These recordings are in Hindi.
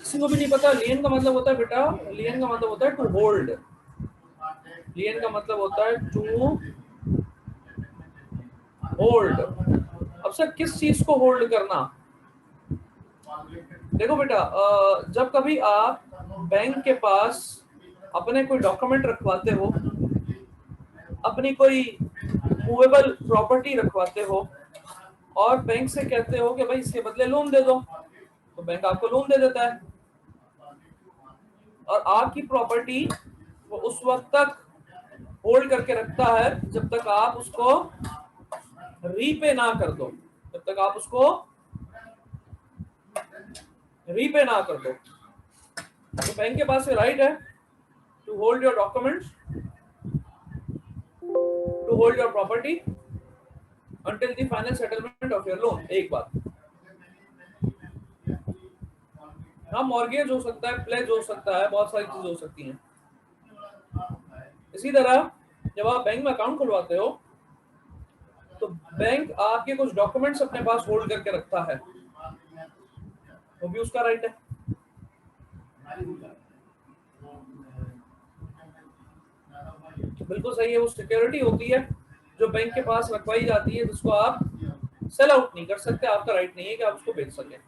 किसी को भी नहीं पता लियन का मतलब होता है बेटा, लियन का मतलब होता है टू होल्ड। लियन का मतलब होता है टू होल्ड। अब सर किस चीज को होल्ड करना? देखो बेटा, जब कभी आप बैंक के पास अपने कोई डॉक्यूमेंट रखवाते हो, अपनी कोई मूवेबल प्रॉपर्टी रखवाते हो और बैंक से कहते हो कि भाई इसके बदले लोन दे दो, तो बैंक आपको लोन दे देता है और आपकी प्रॉपर्टी वो उस वक्त तक होल्ड करके रखता है जब तक आप उसको रीपे ना कर दो, जब तक आप उसको रीपे ना कर दो। तो बैंक के पास ये राइट है to hold your documents, to hold your property until the final settlement of your loan। एक बात, हाँ मॉर्गेज हो सकता है, प्लेज हो सकता है, बहुत सारी चीजें हो सकती हैं। इसी तरह जब आप बैंक में अकाउंट खुलवाते हो तो बैंक आपके कुछ डॉक्यूमेंट्स अपने पास होल्ड करके रखता है, वो भी उसका राइट है। बिल्कुल सही है, वो सिक्योरिटी होती है जो बैंक के पास रखवाई जाती है, जिसको आप सेल आउट नहीं कर सकते, आपका राइट नहीं है कि आप उसको बेच सकें।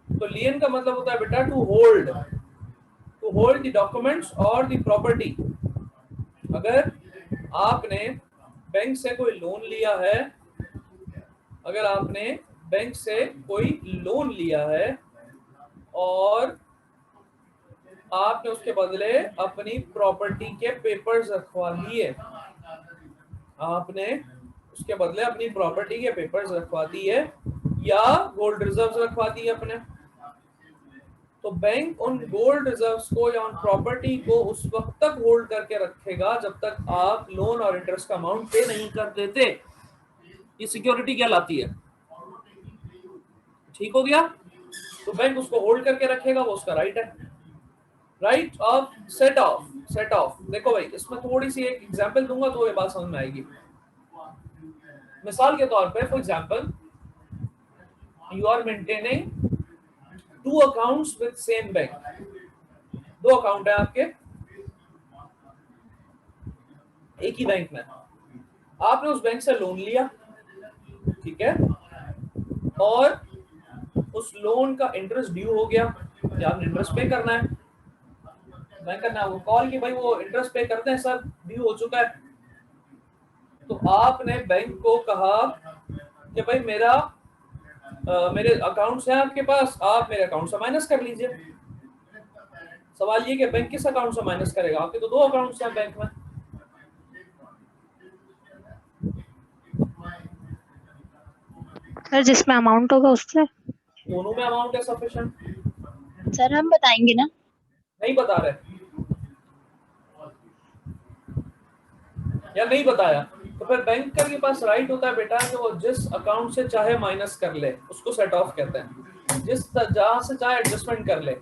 तो लियन का मतलब होता है बेटा टू होल्ड द डॉक्यूमेंट्स और द प्रॉपर्टी। अगर आपने बैंक से कोई लोन लिया है, अगर आपने बैंक से कोई लोन लिया है और आपने उसके बदले अपनी प्रॉपर्टी के पेपर्स रखवा लिए, आपने उसके बदले अपनी प्रॉपर्टी के पेपर्स रखवा दिए या गोल्ड रिजर्व्स रखवा दिए अपने, तो बैंक उन गोल्ड रिजर्व्स को या उन प्रॉपर्टी को उस वक्त तक होल्ड करके रखेगा जब तक आप लोन और इंटरेस्ट का अमाउंट पे नहीं कर देते। ये सिक्योरिटी कहलाती है। ठीक हो गया? तो बैंक उसको होल्ड करके रखेगा, वो उसका राइट है। Right of set of, set of देखो भाई, इसमें थोड़ी सी एक एग्जांपल दूंगा तो ये बात समझ में आएगी। मिसाल के तौर पे for example, you are maintaining two accounts with same bank. दो अकाउंट है आपके एक ही बैंक में, आपने उस बैंक से लोन लिया, ठीक है, और उस लोन का इंटरेस्ट ड्यू हो गया, या आपने इंटरेस्ट पे करना है, बैंक करना है, वो कॉल की भाई वो इंटरेस्ट पे करते हैं सर, ड्यू हो चुका है। तो आपने बैंक को कहा कि भाई मेरे अकाउंट से आपके पास, आप मेरे अकाउंट से माइनस कर लीजिए। सवाल ये कि बैंक किस अकाउंट से माइनस करेगा? आपके तो दो अकाउंट्स हैं बैंक में। सर जिसमें अमाउंट होगा उससे। दोनों में अमाउंट है सफिशिएंट। सर हम बताएंगे ना। नहीं बता रहे या नहीं बताया, तो फिर बैंकर के पास राइट होता है बेटा कि वो जिस अकाउंट से चाहे माइनस कर ले, उसको सेट ऑफ कहते हैं, जहां से चाहे एडजस्टमेंट कर ले।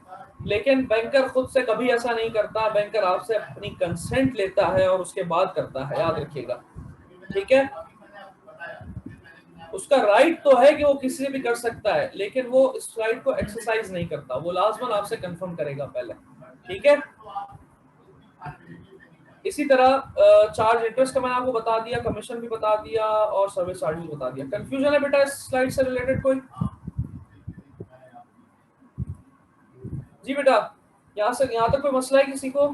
लेकिन बैंकर खुद से कभी ऐसा नहीं करता, बैंकर आपसे अपनी कंसेंट लेता है और उसके बाद करता है, याद रखिएगा, ठीक है। उसका राइट तो है कि वो किसी से भी कर सकता है, लेकिन वो इस राइट को एक्सरसाइज नहीं करता, वो लाजमन आपसे कंफर्म करेगा पहले, ठीक है। इसी तरह चार्ज इंटरेस्ट का मैंने आपको बता दिया, कमीशन भी बता दिया और सर्विस चार्ज भी बता दिया। कंफ्यूजन है बेटा इस स्लाइड से रिलेटेड कोई? जी बेटा, यहाँ तक कोई मसला है किसी को?